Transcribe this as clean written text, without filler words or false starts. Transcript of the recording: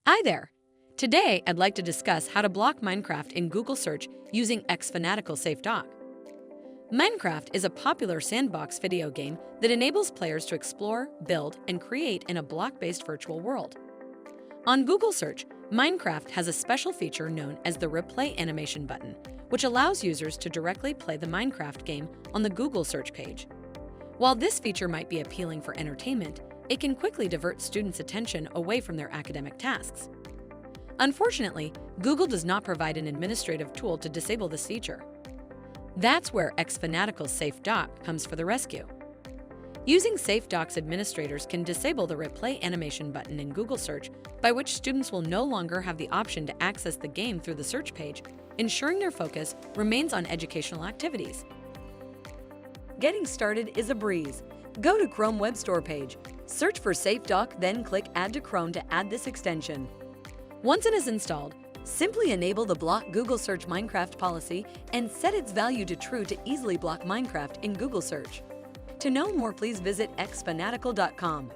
Hi there! Today, I'd like to discuss how to block Minecraft in Google search using xFanatical Safe Dock. Minecraft is a popular sandbox video game that enables players to explore, build, and create in a block-based virtual world. On Google search, Minecraft has a special feature known as the replay animation button, which allows users to directly play the Minecraft game on the Google search page. While this feature might be appealing for entertainment, it can quickly divert students' attention away from their academic tasks. Unfortunately, Google does not provide an administrative tool to disable this feature. That's where xFanatical Safe Dock comes for the rescue. Using Safe Dock's administrators can disable the replay animation button in Google search, by which students will no longer have the option to access the game through the search page, ensuring their focus remains on educational activities. Getting started is a breeze. Go to Chrome Web Store page, search for Safe Dock, then click Add to Chrome to add this extension. Once it is installed, simply enable the Block Google Search Minecraft policy and set its value to True to easily block Minecraft in Google search. To know more, please visit xfanatical.com.